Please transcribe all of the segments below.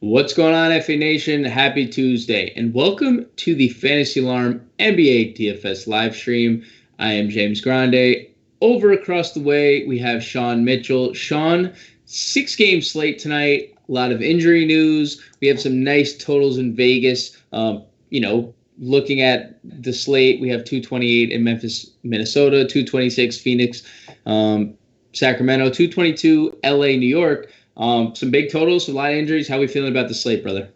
What's going on, FA Nation? Happy Tuesday, and welcome to the Fantasy Alarm NBA DFS live stream. I am James Grande. Over across the way, we have Sean Mitchell. Sean, 6-game slate tonight. A lot of injury news. We have some nice totals in Vegas. Looking at the slate, we have 228 in Memphis, Minnesota, 226 Phoenix, Sacramento, 222 LA, New York. Some big totals, a lot of injuries. How are we feeling about the slate, brother?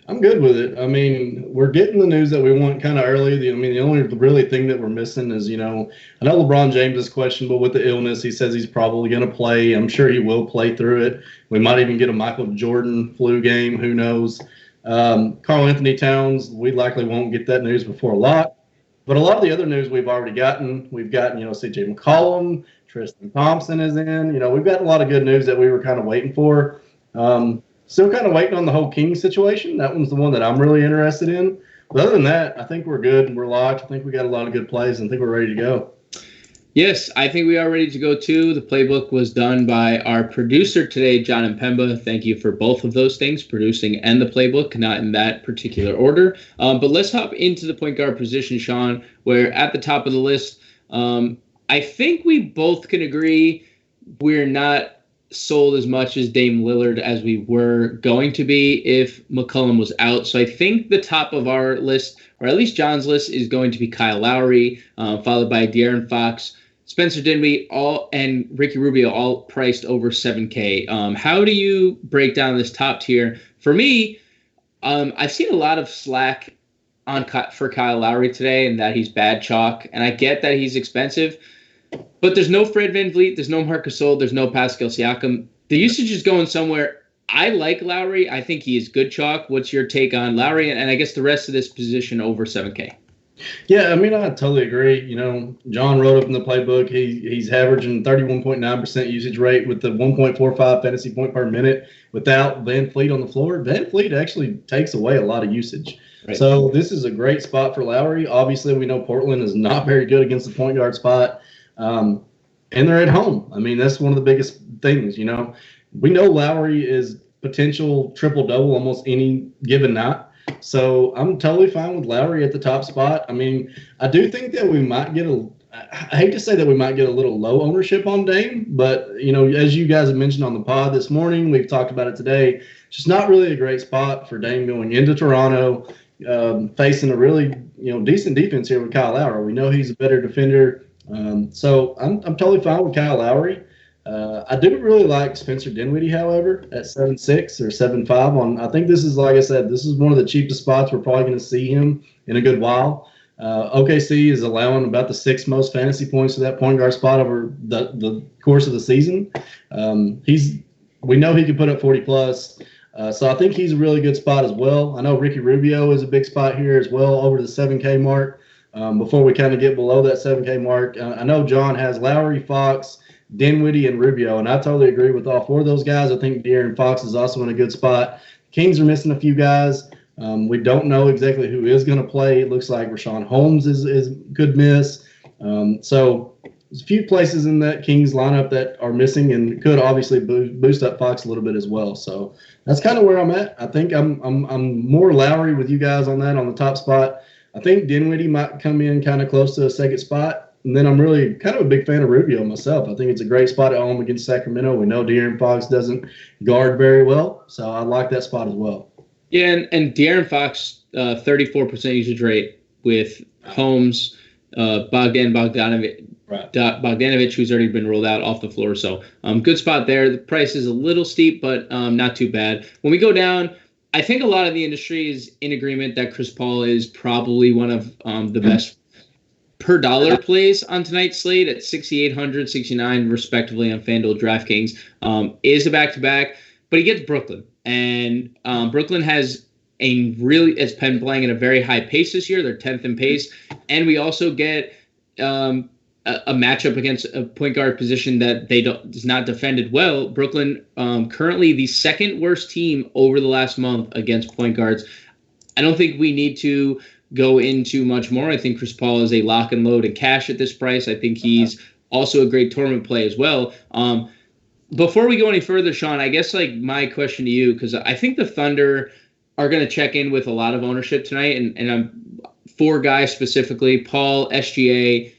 I'm good with it. I mean, we're getting the news that we want kind of early. The only really thing that we're missing is, I know LeBron James is questionable with the illness. He says he's probably going to play. I'm sure he will play through it. We might even get a Michael Jordan flu game. Who knows? Karl Anthony Towns, we likely won't get that news before a lot. But a lot of the other news we've already gotten. We've gotten, CJ McCollum, Tristan Thompson is in. We've got a lot of good news that we were kind of waiting for. Still kind of waiting on the whole Kings situation. That one's the one that I'm really interested in. But other than that, I think we're good. We're locked. I think we got a lot of good plays and I think we're ready to go. Yes, I think we are ready to go too. The playbook was done by our producer today, John and Pemba. Thank you for both of those things, producing and the playbook, not in that particular order. But let's hop into the point guard position, Sean, where at the top of the list, I think we both can agree we're not sold as much as Dame Lillard as we were going to be if McCollum was out. So I think the top of our list, or at least John's list, is going to be Kyle Lowry, followed by De'Aaron Fox, Spencer Dinwiddie, and Ricky Rubio, all priced over $7K. How do you break down this top tier? For me, I've seen a lot of slack for Kyle Lowry today and that he's bad chalk, and I get that he's expensive. But there's no Fred VanVleet, there's no Marc Gasol, there's no Pascal Siakam. The usage is going somewhere. I like Lowry. I think he is good chalk. What's your take on Lowry and I guess the rest of this position over 7K? Yeah, I totally agree. John wrote up in the playbook, he's averaging 31.9% usage rate with the 1.45 fantasy point per minute without VanVleet on the floor. VanVleet actually takes away a lot of usage. Right. So this is a great spot for Lowry. Obviously, we know Portland is not very good against the point guard spot. And they're at home. That's one of the biggest things, We know Lowry is potential triple-double almost any given night. So I'm totally fine with Lowry at the top spot. I do think that we might get I hate to say that we might get a little low ownership on Dame, but, as you guys have mentioned on the pod this morning, we've talked about it today, just not really a great spot for Dame going into Toronto, facing a really, decent defense here with Kyle Lowry. We know he's a better defender. So I'm totally fine with Kyle Lowry. I do really like Spencer Dinwiddie, however, at 7.6 or 7.5. I think this is, like I said, this is one of the cheapest spots we're probably going to see him in a good while. OKC is allowing about the 6th most fantasy points to that point guard spot over the course of the season. We know he can put up 40 plus. So I think he's a really good spot as well. I know Ricky Rubio is a big spot here as well, over the 7K mark. Before we kind of get below that 7K mark, I know John has Lowry, Fox, Dinwiddie, and Rubio, and I totally agree with all 4 of those guys. I think De'Aaron Fox is also in a good spot. Kings are missing a few guys. We don't know exactly who is going to play. It looks like Rashawn Holmes could miss. So there's a few places in that Kings lineup that are missing and could obviously boost up Fox a little bit as well. So that's kind of where I'm at. I think I'm more Lowry with you guys on that on the top spot. I think Dinwiddie might come in kind of close to a second spot. And then I'm really kind of a big fan of Rubio myself. I think it's a great spot at home against Sacramento. We know De'Aaron Fox doesn't guard very well, so I like that spot as well. Yeah, and De'Aaron Fox, 34% usage rate with Holmes, Bogdanovic, who's already been rolled out off the floor. So good spot there. The price is a little steep, but not too bad. When we go down, I think a lot of the industry is in agreement that Chris Paul is probably one of the best per dollar plays on tonight's slate at 6,800, 69 respectively on FanDuel, DraftKings. Is a back-to-back, but he gets Brooklyn. And Brooklyn has it's been playing at a very high pace this year. They're 10th in pace. And we also get a matchup against a point guard position that is not defended well. Brooklyn currently the second worst team over the last month against point guards. I don't think we need to go into much more. I think Chris Paul is a lock and load and cash at this price. I think he's also a great tournament play as well. Before we go any further, Sean, I guess like my question to you, because I think the Thunder are going to check in with a lot of ownership tonight, and I'm four guys specifically: Paul, SGA,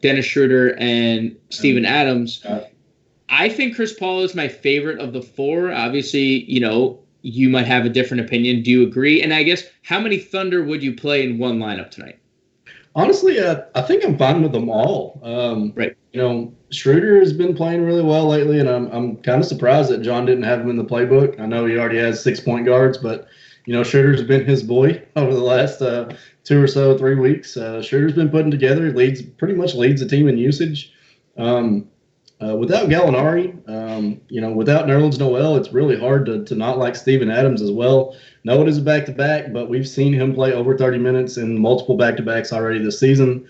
Dennis Schroeder, and Steven Adams. I think Chris Paul is my favorite of the four. Obviously, you might have a different opinion. Do you agree? And I guess how many Thunder would you play in one lineup tonight? Honestly, I think I'm fine with them all. Right. Schroeder has been playing really well lately, and I'm kind of surprised that John didn't have him in the playbook. I know he already has 6 point guards, but Schroeder's been his boy over the last 2 or so 3 weeks. Schroeder's been putting together, pretty much leads the team in usage. Without Gallinari, without Nerlens Noel, it's really hard to not like Steven Adams as well. No, it is a back-to-back, but we've seen him play over 30 minutes in multiple back-to-backs already this season.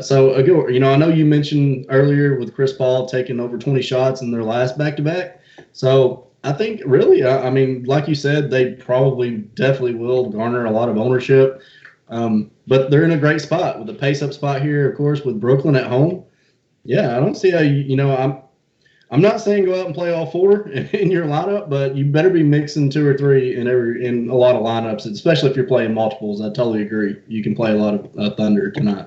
So, I know you mentioned earlier with Chris Paul taking over 20 shots in their last back-to-back. So I think really, like you said, they definitely will garner a lot of ownership. But they're in a great spot with the pace-up spot here, of course, with Brooklyn at home. Yeah, I don't see how I'm not saying go out and play all four in your lineup, but you better be mixing 2 or 3 in a lot of lineups, especially if you're playing multiples. I totally agree. You can play a lot of Thunder tonight.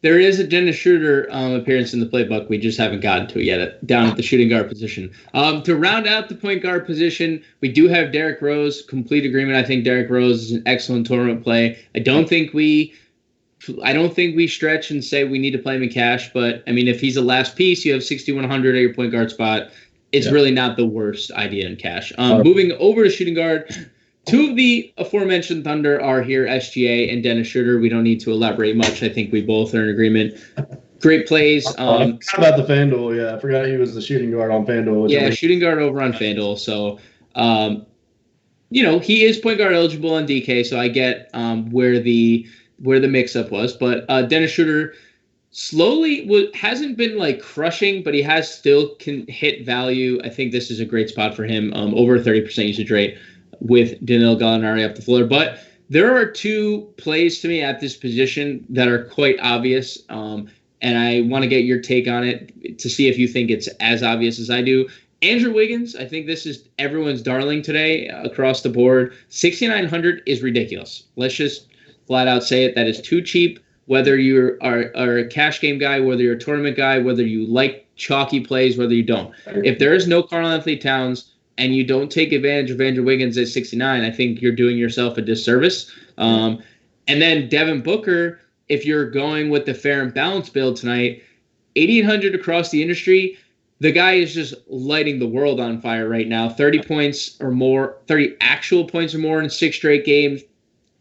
There is a Dennis Schroeder appearance in the playbook. We just haven't gotten to it yet, down at the shooting guard position. To round out the point guard position, we do have Derrick Rose. Complete agreement. I think Derrick Rose is an excellent tournament play. I don't think we stretch and say we need to play him in cash, but if he's a last piece, you have 6,100 at your point guard spot. It's really not the worst idea in cash. Moving over to shooting guard, 2 of the aforementioned Thunder are here, SGA and Dennis Schroeder. We don't need to elaborate much. I think we both are in agreement. Great plays. I forgot about the FanDuel. Yeah, I forgot he was the shooting guard on FanDuel. Yeah, shooting guard over on FanDuel. So, he is point guard eligible on DK, so I get where the mix-up was, but Dennis Schroeder hasn't been like crushing, but he has still can hit value. I think this is a great spot for him, over 30% usage rate with Danilo Gallinari up the floor. But there are 2 plays to me at this position that are quite obvious, and I want to get your take on it to see if you think it's as obvious as I do. Andrew Wiggins, I think this is everyone's darling today across the board. 6,900 is ridiculous. Let's just flat out say it. That is too cheap, whether you are a cash game guy, whether you're a tournament guy, whether you like chalky plays, whether you don't. If there is no Karl-Anthony Towns and you don't take advantage of Andrew Wiggins at 69, I think you're doing yourself a disservice. And then Devin Booker, if you're going with the fair and balanced build tonight, 8,800 across the industry. The guy is just lighting the world on fire right now. 30 points or more, 30 actual points or more in 6 straight games.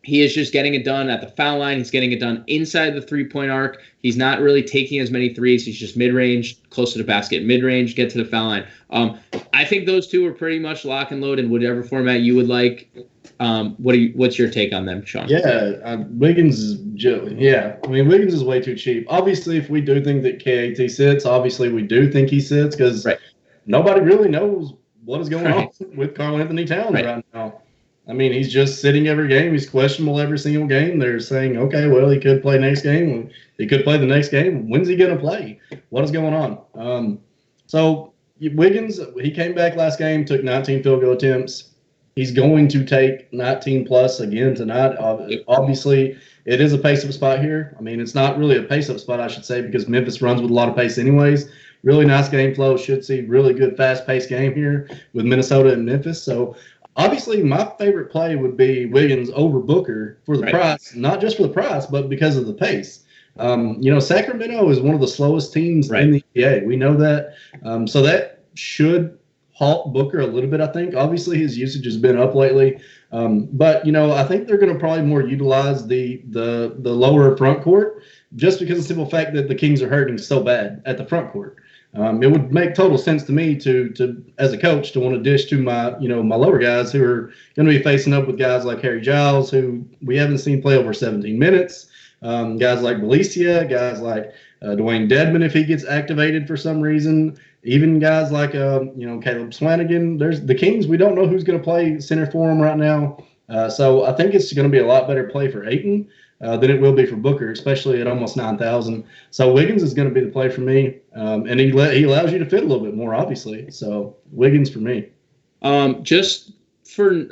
He is just getting it done at the foul line. He's getting it done inside the 3-point arc. He's not really taking as many threes. He's just mid-range, close to the basket, mid-range, get to the foul line. I think those 2 are pretty much lock and load in whatever format you would like. What's your take on them, Sean? Yeah, Wiggins is Wiggins is way too cheap. Obviously, if we do think that KAT sits, obviously we do think he sits because nobody really knows what is going on with Karl-Anthony Towns right now. He's just sitting every game. He's questionable every single game. They're saying, okay, well, he could play next game. He could play the next game. When's he going to play? What is going on? So Wiggins, he came back last game, took 19 field goal attempts. He's going to take 19 plus again tonight. Obviously, it is a pace-up spot here. It's not really a pace-up spot, I should say, because Memphis runs with a lot of pace anyways. Really nice game flow. Should see really good fast-paced game here with Minnesota and Memphis. So, obviously, my favorite play would be Wiggins over Booker for the price, not just for the price, but because of the pace. Sacramento is one of the slowest teams in the NBA. We know that. So that should halt Booker a little bit, I think. Obviously, his usage has been up lately. But I think they're going to probably more utilize the lower front court just because of the simple fact that the Kings are hurting so bad at the front court. It would make total sense to me to as a coach to want to dish to my lower guys who are going to be facing up with guys like Harry Giles, who we haven't seen play over 17 minutes. Guys like Belicia, guys like Dwayne Dedman if he gets activated for some reason. Even guys like Caleb Swanigan. There's the Kings. We don't know who's going to play center for them right now. So I think it's going to be a lot better play for Ayton than it will be for Booker, especially at almost 9,000. So Wiggins is going to be the play for me, and he allows you to fit a little bit more, obviously. So Wiggins for me. Just for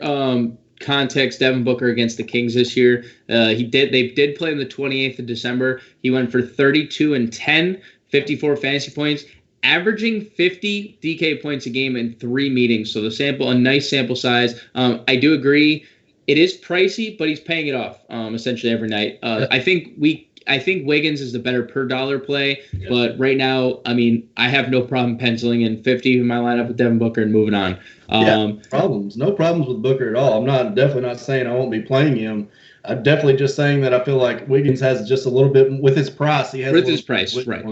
context, Devin Booker against the Kings this year, they did play on the 28th of December. He went for 32 and 10, 54 fantasy points, averaging 50 DK points a game in 3 meetings. So a nice sample size. I do agree. It is pricey, but he's paying it off essentially every night. I think Wiggins is the better per dollar play, but right now, I mean, I have no problem penciling in 50 in my lineup with Devin Booker and moving on. No problems with Booker at all. I'm definitely not saying I won't be playing him. I'm definitely just saying that I feel like Wiggins has just a little bit with his price. He has right.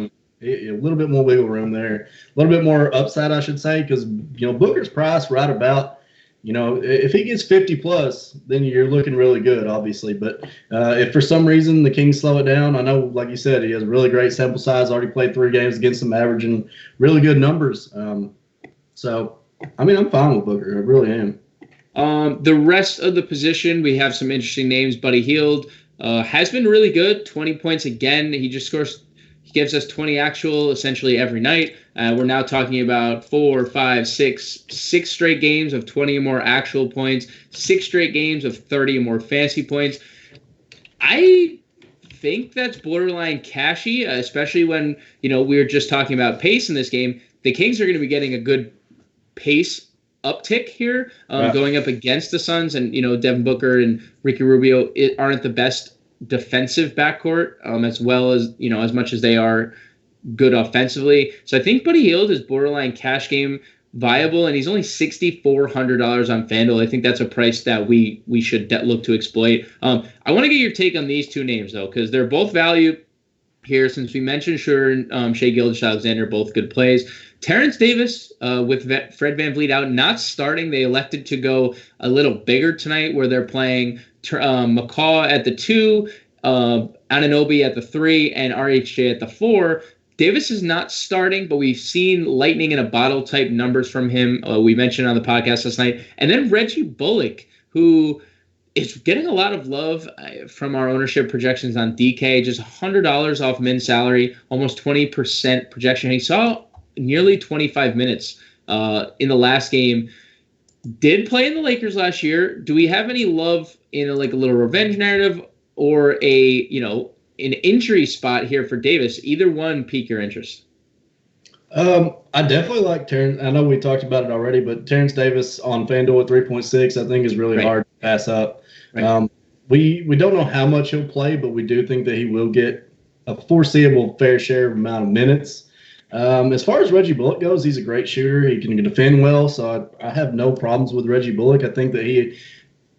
A little bit more wiggle room there, a little bit more upside, I should say, because Booker's price right about. If he gets 50 plus, then you're looking really good, obviously. But if for some reason the Kings slow it down, I know, like you said, he has a really great sample size. Already played 3 games against them, averaging really good numbers. So, I mean, I'm fine with Booker. I really am. The rest of the position, we have some interesting names. Buddy Hield has been really good. 20 points again. He gives us 20 actual essentially every night. We're now talking about 4, 5, 6 straight games of 20 or more actual points, 6 straight games of 30 or more fantasy points. I think that's borderline cashy, especially when, we were just talking about pace in this game. The Kings are going to be getting a good pace uptick here, going up against the Suns, and, Devin Booker and Ricky Rubio aren't the best defensive backcourt, as well as, as much as they are good offensively. So I think Buddy Hield is borderline cash game viable, and he's only $6,400 on FanDuel. I think that's a price that we should look to exploit. I want to get your take on these 2 names, though, because they're both value here, since we mentioned Shea Gilgeous-Alexander, both good plays. Terrence Davis with Fred VanVleet out, not starting. They elected to go a little bigger tonight, where they're playing McCaw at the 2, Anunoby at the 3, and RHJ at the 4. Davis is not starting, but we've seen lightning in a bottle type numbers from him. We mentioned on the podcast last night. And then Reggie Bullock, who is getting a lot of love from our ownership projections on DK, just $100 off min salary, almost 20% projection. He saw nearly 25 minutes in the last game. Did play in the Lakers last year. Do we have any love in a little revenge narrative, or an injury spot here for Davis? Either one pique your interest? I definitely like Terrence. I know we talked about it already, but Terrence Davis on FanDuel at 3.6, I think is really hard to pass up. Right. We don't know how much he'll play, but we do think that he will get a foreseeable fair share amount of minutes. As far as Reggie Bullock goes, he's a great shooter. He can defend well, so I have no problems with Reggie Bullock. I think that he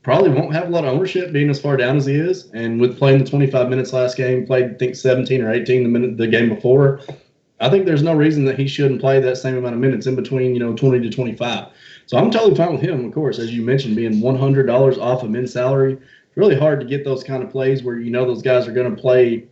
probably won't have a lot of ownership being as far down as he is. And with playing the 25 minutes last game, played, I think, 17 or 18 the game before, I think there's no reason that he shouldn't play that same amount of minutes in between, 20 to 25. So I'm totally fine with him, of course, as you mentioned, being $100 off of min salary. It's really hard to get those kind of plays where those guys are going to play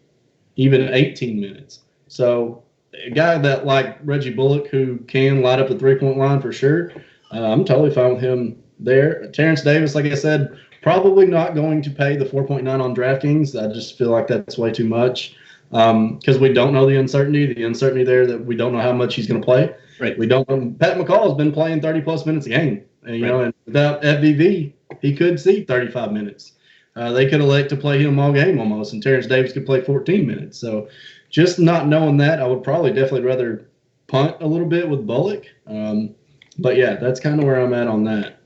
even 18 minutes. So a guy that like Reggie Bullock, who can light up the 3-point line for sure, I'm totally fine with him there. Terrence Davis, like I said, probably not going to pay the 4.9 on DraftKings. I just feel like that's way too much because we don't know the uncertainty there that we don't know how much he's going to play. Right. We don't know. Pat McCall has been playing 30-plus minutes a game. And, and without FVV, he could see 35 minutes. They could elect to play him all game almost, and Terrence Davis could play 14 minutes. So just not knowing that, I would probably definitely rather punt a little bit with Bullock. But, yeah, that's kind of where I'm at on that.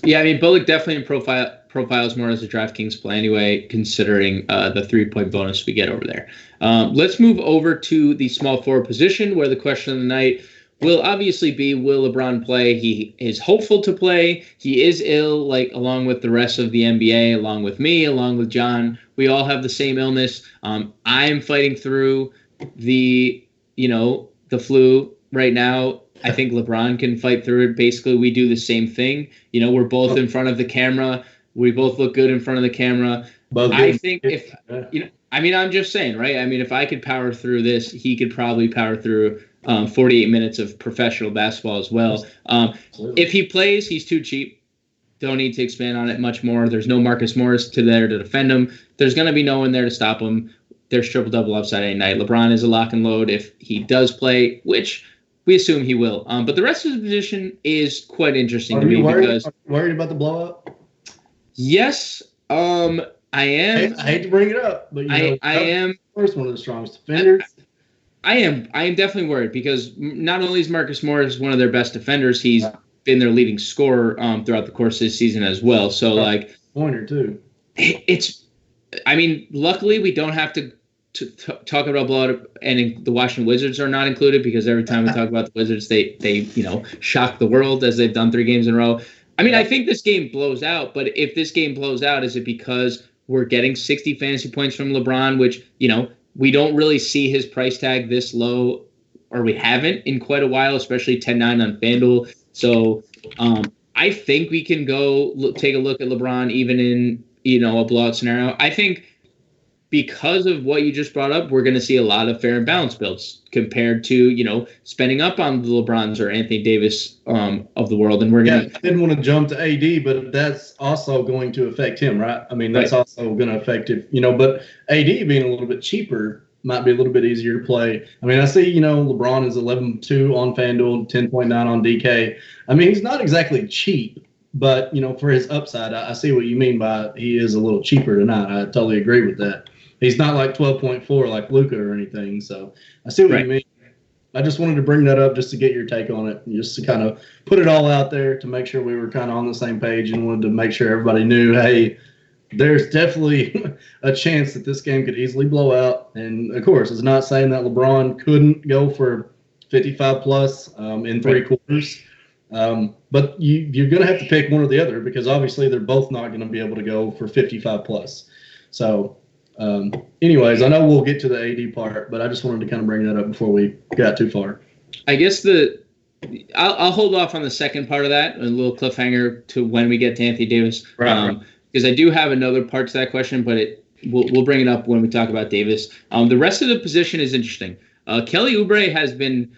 Yeah, I mean, Bullock definitely profiles more as a DraftKings play anyway, considering the 3-point bonus we get over there. Let's move over to the small forward position, where the question of the night will obviously be, will LeBron play? He is hopeful to play. He is ill, along with the rest of the NBA, along with me, along with John. We all have the same illness. I'm fighting through the flu right now. I think LeBron can fight through it. Basically, we do the same thing. We're both in front of the camera. We both look good in front of the camera. I think I'm just saying, right? I mean, if I could power through this, he could probably power through 48 minutes of professional basketball as well. If he plays, he's too cheap. don't need to expand on it much more. There's no Marcus Morris there to defend him. There's going to be no one there to stop him. There's triple-double upside any night. LeBron is a lock and load if he does play, which we assume he will. But the rest of the position is quite interesting to me because... Are you worried about the blowout? Yes, I am. I hate to bring it up, but I am. First, one of the strongest defenders. I am definitely worried because not only is Marcus Morris one of their best defenders, he's been their leading scorer throughout the course of this season as well. So pointer too. Luckily we don't have to talk about blowout, and the Washington Wizards are not included because every time we talk about the Wizards, they shock the world as they've done 3 games in a row. I think this game blows out, but if this game blows out, is it because we're getting 60 fantasy points from LeBron, which, we don't really see his price tag this low, or we haven't in quite a while, especially 10-9 on FanDuel. So I think we can take a look at LeBron even in, a blowout scenario. I think because of what you just brought up, we're going to see a lot of fair and balanced builds compared to, spending up on the LeBrons or Anthony Davis of the world. And we're going to... I didn't want to jump to AD, but that's also going to affect him, right? That's also going to affect it, but AD being a little bit cheaper might be a little bit easier to play. I see, LeBron is 11.2 on FanDuel, 10.9 on DK. He's not exactly cheap, but, for his upside, I see what you mean by he is a little cheaper tonight. I totally agree with that. He's not like 12.4 like Luka or anything. So I see what you mean. I just wanted to bring that up just to get your take on it, just to kind of put it all out there to make sure we were kind of on the same page, and wanted to make sure everybody knew, hey, there's definitely a chance that this game could easily blow out. And, of course, it's not saying that LeBron couldn't go for 55-plus in 3 quarters. But you're going to have to pick one or the other because, obviously, they're both not going to be able to go for 55-plus. So, anyways, I know we'll get to the AD part, but I just wanted to kind of bring that up before we got too far. I guess I'll hold off on the second part of that, a little cliffhanger to when we get to Anthony Davis. Right. Because I do have another part to that question, but we'll bring it up when we talk about Davis. The rest of the position is interesting. Kelly Oubre has been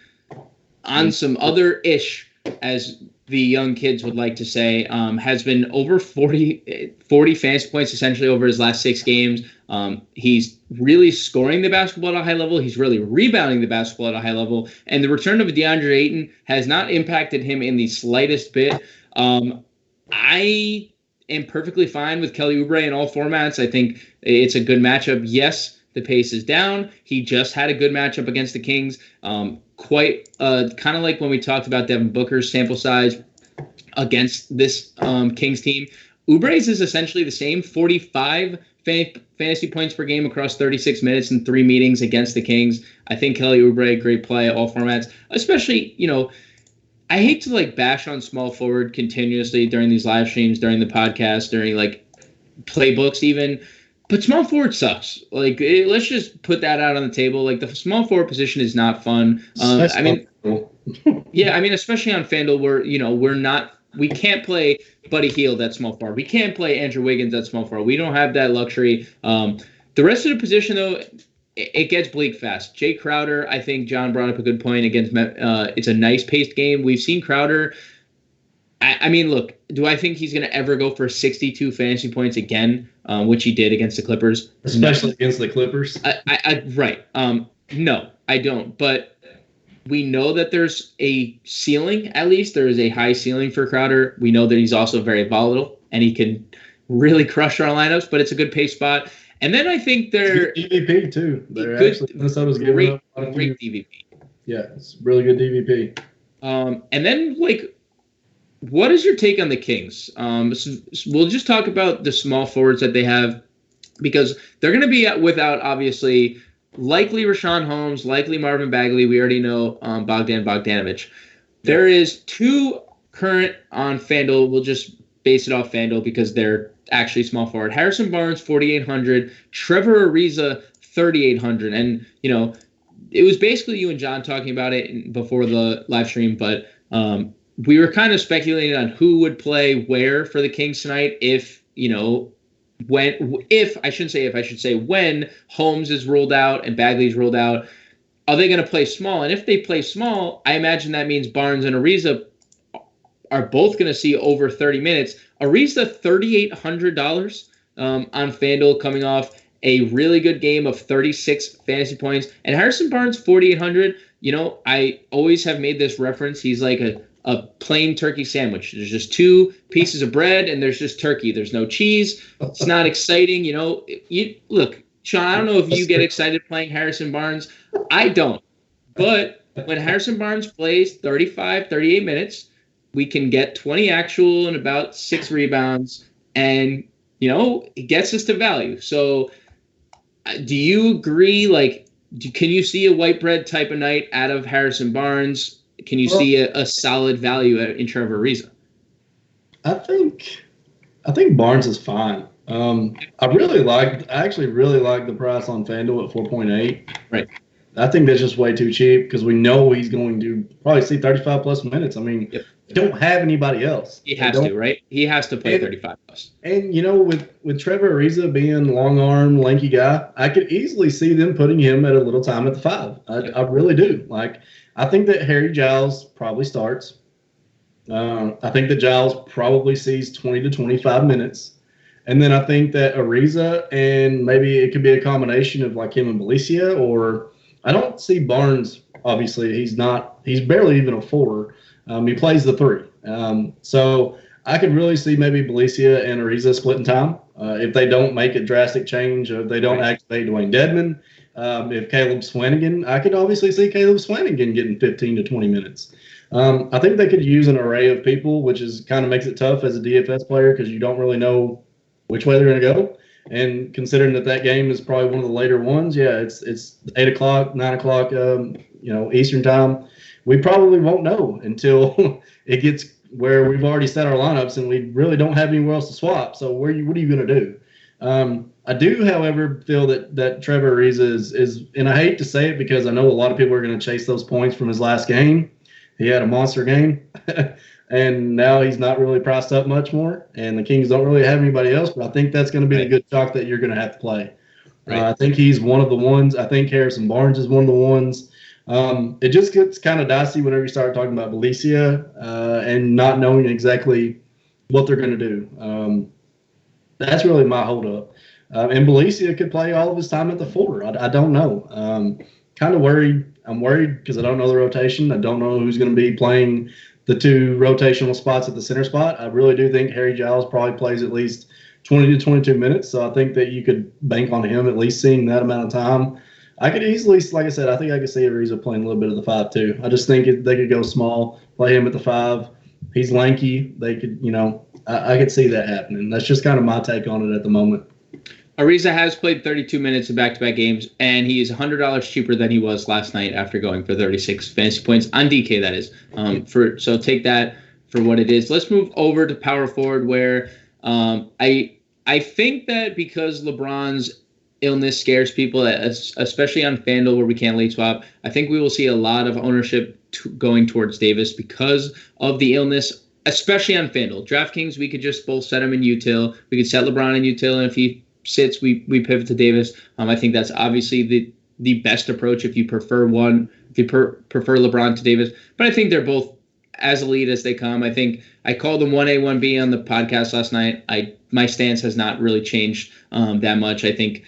on some other-ish, as the young kids would like to say, has been over 40 fantasy points essentially over his last 6 games. He's really scoring the basketball at a high level. He's really rebounding the basketball at a high level. And the return of DeAndre Ayton has not impacted him in the slightest bit. I am perfectly fine with Kelly Oubre in all formats. I think it's a good matchup. Yes, the pace is down. He just had a good matchup against the Kings. Quite kind of like when we talked about Devin Booker's sample size against this Kings team. Oubre's is essentially the same, 45 fantasy points per game across 36 minutes and 3 meetings against the Kings. I think Kelly Oubre, great play, all formats, especially, I hate to bash on small forward continuously during these live streams, during the podcast, during playbooks even, but small forward sucks. Let's just put that out on the table. The small forward position is not fun. Especially on FanDuel where, we can't play Buddy Hield at small forward. We can't play Andrew Wiggins at small forward. We don't have that luxury. The rest of the position, though, it gets bleak fast. Jay Crowder, I think John brought up a good point against. It's a nice paced game. We've seen Crowder. Look, do I think he's going to ever go for 62 fantasy points again, which he did against the Clippers? Especially against the Clippers? Right. No, I don't. But we know that there's a ceiling, at least. There is a high ceiling for Crowder. We know that he's also very volatile, and he can really crush our lineups, but it's a good pace spot. And then I think they're DVP too. Minnesota's giving up great DVP. Yeah, it's really good DVP. And then what is your take on the Kings? So we'll just talk about the small forwards that they have, because they're going to be without, obviously, likely Rashawn Holmes, likely Marvin Bagley. We already know Bogdan Bogdanović. There is 2 current on FanDuel. We'll just base it off FanDuel because they're actually small forward. Harrison Barnes, 4,800. Trevor Ariza, 3,800. And, it was basically you and John talking about it before the live stream, but we were kind of speculating on who would play where for the Kings tonight when Holmes is ruled out and Bagley's ruled out. Are they going to play small? And if they play small, I imagine that means Barnes and Ariza are both going to see over 30 minutes. Ariza, $3,800 on FanDuel, coming off a really good game of 36 fantasy points. And Harrison Barnes, 4,800. I always have made this reference. He's like a plain turkey sandwich. There's just two pieces of bread and there's just turkey. There's no cheese. It's not exciting. Look, Sean, I don't know if you get excited playing Harrison Barnes. I don't. But when Harrison Barnes plays 35, 38 minutes, we can get 20 actual and about 6 rebounds, and, it gets us to value. So do you agree? Can you see a white bread type of night out of Harrison Barnes? Can you see a solid value in Trevor Ariza? I think Barnes is fine. I actually really like the price on FanDuel at 4.8. Right. I think that's just way too cheap because we know he's going to probably see 35 plus minutes. I mean, don't have anybody else. He has to, right? He has to play 35 plus. And, with Trevor Ariza being long arm, lanky guy, I could easily see them putting him at a little time at the 5. I really do. I think that Harry Giles probably starts. I think that Giles probably sees 20 to 25 minutes. And then I think that Ariza, and maybe it could be a combination of him and Belicia, or I don't see Barnes. Obviously, he's barely even a 4. He plays the 3. So I could really see maybe Belicia and Ariza splitting time. If they don't make a drastic change, or if they don't activate Dwayne Dedman, if Caleb Swanigan, I could obviously see Caleb Swanigan getting 15 to 20 minutes. I think they could use an array of people, which is kind of makes it tough as a DFS player because you don't really know which way they're going to go. And considering that game is probably one of the later ones, it's 8 o'clock, 9 o'clock, Eastern time. We probably won't know until it gets where we've already set our lineups and we really don't have anywhere else to swap. So what are you going to do? I do, however, feel that Trevor Ariza is, and I hate to say it because I know a lot of people are going to chase those points from his last game. He had a monster game. And now he's not really priced up much more, and the Kings don't really have anybody else. But I think that's going to be the good chalk that you're going to have to play. Right. I think he's one of the ones. I think Harrison Barnes is one of the ones. It just gets kind of dicey whenever you start talking about Belicia and not knowing exactly what they're going to do. That's really my holdup. And Belicia could play all of his time at the 4. I don't know. Kind of worried. I'm worried because I don't know the rotation. I don't know who's going to be playing the 2 rotational spots at the center spot. I really do think Harry Giles probably plays at least 20 to 22 minutes. So I think that you could bank on him at least seeing that amount of time. I could easily, like I said, I think I could see Ariza playing a little bit of the 5 too. I just think they could go small, play him at the 5. He's lanky. They could, I could see that happening. That's just kind of my take on it at the moment. Ariza has played 32 minutes in back-to-back games, and he is $100 cheaper than he was last night after going for 36 fantasy points on DK. That is, so take that for what it is. Let's move over to power forward, where I think that because LeBron's illness scares people, especially on FanDuel where we can't late swap, I think we will see a lot of ownership going towards Davis because of the illness, especially on FanDuel. DraftKings, we could just both set him in util. We could set LeBron in util, and if he sits, we pivot to Davis. I think that's obviously the best approach if you prefer one, if you prefer LeBron to Davis. But I think they're both as elite as they come. I think I called them 1A, 1B on the podcast last night. My stance has not really changed that much. I think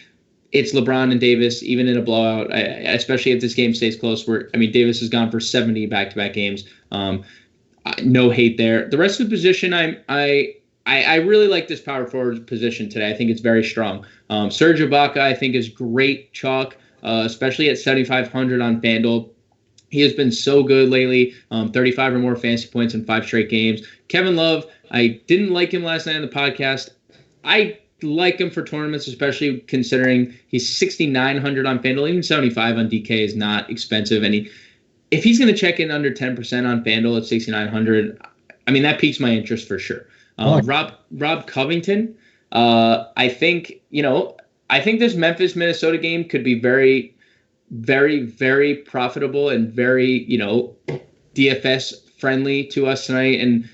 it's LeBron and Davis, even in a blowout, especially if this game stays close. Davis has gone for 70 back-to-back games. No hate there. The rest of the position, I really like this power forward position today. I think it's very strong. Serge Ibaka, I think, is great chalk, especially at 7,500 on FanDuel. He has been so good lately, 35 or more fantasy points in 5 straight games. Kevin Love, I didn't like him last night on the podcast. I like him for tournaments, especially considering he's 6,900 on FanDuel. Even 75 on DK is not expensive. And if he's going to check in under 10% on FanDuel at 6,900, that piques my interest for sure. Rob Covington, I think this Memphis-Minnesota game could be very, very, very profitable and very, DFS friendly to us tonight. And,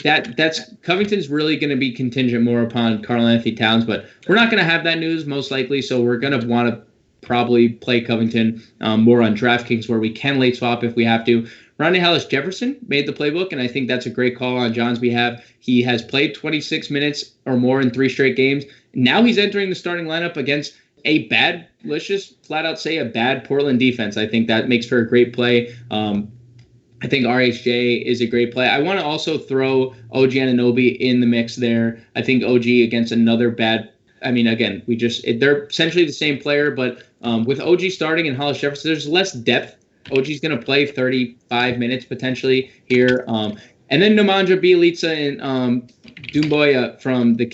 that's Covington's really going to be contingent more upon Karl-Anthony Towns, but we're not going to have that news most likely. So we're going to want to probably play Covington more on DraftKings where we can late swap if we have to. Ronnie Hollis-Jefferson made the playbook, and I think that's a great call on John's behalf. He has played 26 minutes or more in 3 straight games. Now he's entering the starting lineup against a bad, let's just flat out say a bad Portland defense. I think that makes for a great play. I think RHJ is a great play. I want to also throw OG Anunoby in the mix there. I think OG against another bad. I mean, again, they're essentially the same player, but with OG starting and Hollis Jefferson, there's less depth. OG's going to play 35 minutes potentially here. And then Nemanja Bjelica and Doumbouya from the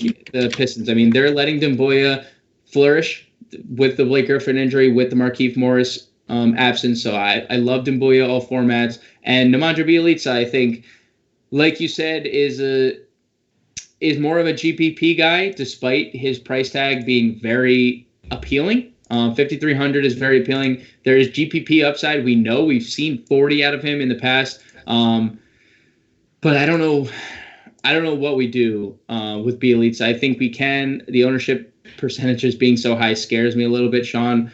Pistons. I mean, they're letting Doumbouya flourish with the Blake Griffin injury, with the Markieff Morris absence. So I love Doumbouya all formats. And Nemanja Bjelica, I think, like you said, is more of a GPP guy, despite his price tag being very appealing. 5,300 is very appealing. There is GPP upside. We know we've seen 40 out of him in the past. But I don't know what we do with Bjelica. I think we can. The ownership percentages being so high scares me a little bit, Sean.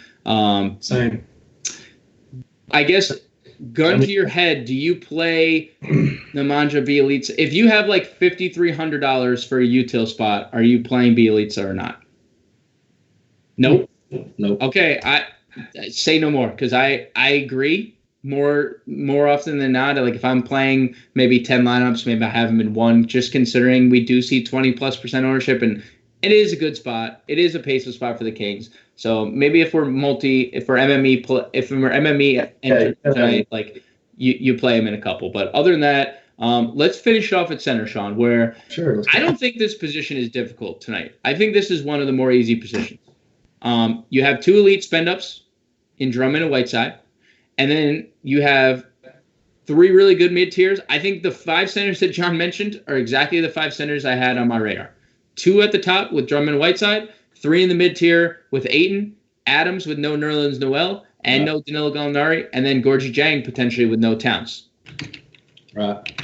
Same. I guess, gun to your head, do you play Nemanja Bjelica? If you have like $5,300 for a util spot, are you playing Bjelica or not? Nope. Okay, I say no more, because I agree. More often than not, like if I'm playing maybe 10 lineups, maybe I have them in one, just considering we do see 20+% ownership, and it is a good spot. It is a pace spot for the Kings. So maybe if we're MME tonight, like you play him in a couple. But other than that, let's finish off at center, Sean, where I don't think this position is difficult tonight. I think this is one of the more easy positions. You have 2 elite spend-ups in Drummond and Whiteside, and then you have 3 really good mid-tiers. I think the 5 centers that John mentioned are exactly the 5 centers I had on my radar. 2 at the top with Drummond and Whiteside, 3 in the mid-tier with Ayton, Adams with no Nerlens Noel, and no Danilo Gallinari, and then Gorgie Jang potentially with no Towns. Right.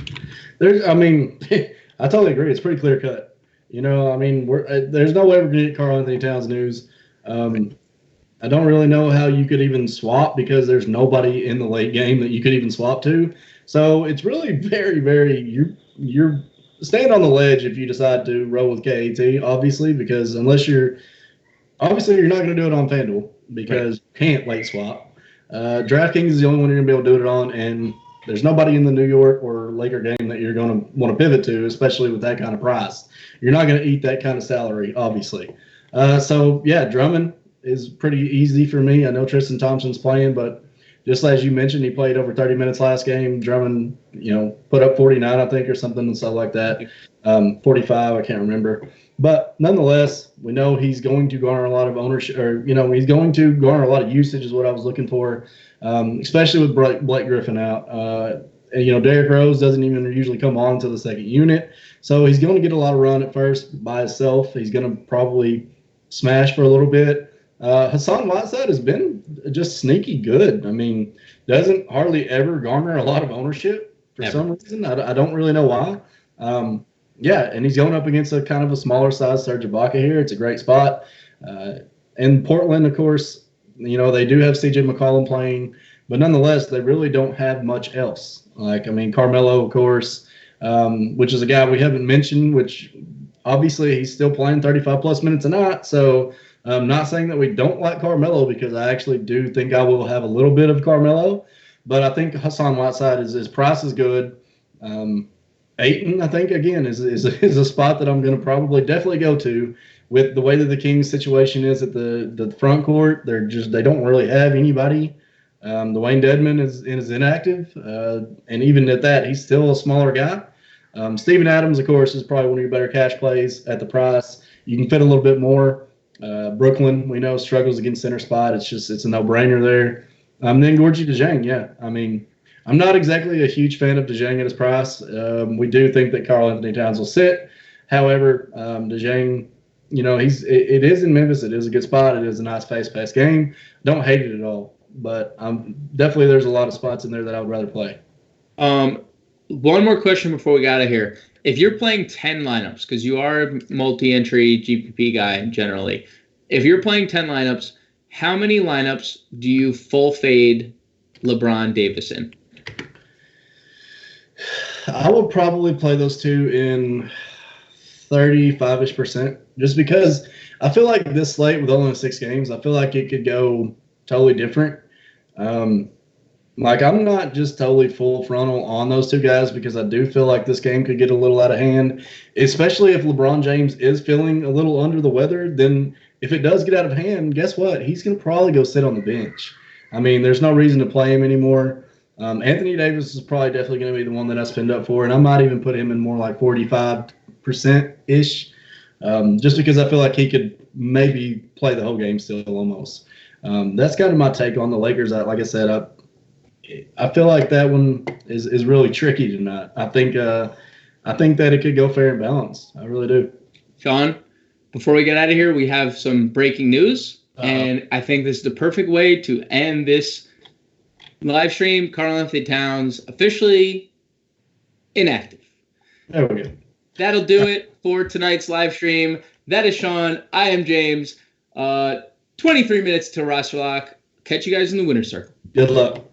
I totally agree. It's pretty clear cut. There's no way we're going to get Karl Anthony Towns news. I don't really know how you could even swap, because there's nobody in the late game that you could even swap to. So it's really very, very, you're staying on the ledge if you decide to roll with KAT, obviously, because you're not going to do it on FanDuel, because you can't late swap. DraftKings is the only one you're going to be able to do it on, and there's nobody in the New York or Laker game that you're going to want to pivot to, especially with that kind of price. You're not going to eat that kind of salary, obviously. Drummond is pretty easy for me. I know Tristan Thompson's playing, but just as you mentioned, he played over 30 minutes last game. Drummond, put up 49, I think, or something and stuff like that. 45, I can't remember. But nonetheless, we know he's going to garner a lot of ownership, or, he's going to garner a lot of usage is what I was looking for, especially with Blake Griffin out. Derrick Rose doesn't even usually come on to the second unit. So he's going to get a lot of run at first by himself. He's going to probably smash for a little bit. Hassan Whiteside has been just sneaky good. I mean, doesn't hardly ever garner a lot of ownership for some reason. I don't really know why. And he's going up against a kind of a smaller size Serge Ibaka here. It's a great spot. And Portland, of course, they do have CJ McCollum playing, but nonetheless, they really don't have much else. Carmelo, of course, which is a guy we haven't mentioned, which obviously he's still playing 35+ minutes a night. So I'm not saying that we don't like Carmelo, because I actually do think I will have a little bit of Carmelo, but I think Hassan Whiteside his price is good. Ayton, I think, again, is a spot that I'm going to probably definitely go to with the way that the Kings situation is at the front court. They don't really have anybody. Dwayne Dedmon is inactive, and even at that, he's still a smaller guy. Steven Adams, of course, is probably one of your better cash plays at the price. You can fit a little bit more. Brooklyn, we know, struggles against center spot. It's a no-brainer there. Then Gorgie Dejang, I'm not exactly a huge fan of Dejang at his price. We do think that Karl Anthony Towns will sit. However, Dejang, it is in Memphis. It is a good spot. It is a nice fast-paced game. Don't hate it at all. But definitely there's a lot of spots in there that I would rather play. One more question before we got out of here. If you're playing 10 lineups, because you are a multi-entry GPP guy generally, if you're playing 10 lineups, how many lineups do you full fade LeBron Davis in? I would probably play those two in 35-ish%, just because I feel like this slate with only 6 games, I feel like it could go totally different. Like, I'm not just totally full frontal on those two guys because I do feel like this game could get a little out of hand, especially if LeBron James is feeling a little under the weather. Then if it does get out of hand, guess what? He's going to probably go sit on the bench. I mean, there's no reason to play him anymore. Anthony Davis is probably definitely going to be the one that I spend up for, and I might even put him in more like 45%-ish, just because I feel like he could maybe play the whole game still almost. That's kind of my take on the Lakers. Like I said, I feel like that one is really tricky tonight. I think that it could go fair and balanced. I really do. Sean, before we get out of here, we have some breaking news, and I think this is the perfect way to end this live stream. Karl-Anthony Towns officially inactive. There we go. That'll do it for tonight's live stream. That is Sean. I am James. 23 minutes till roster lock. Catch you guys in the winner's circle. Good luck.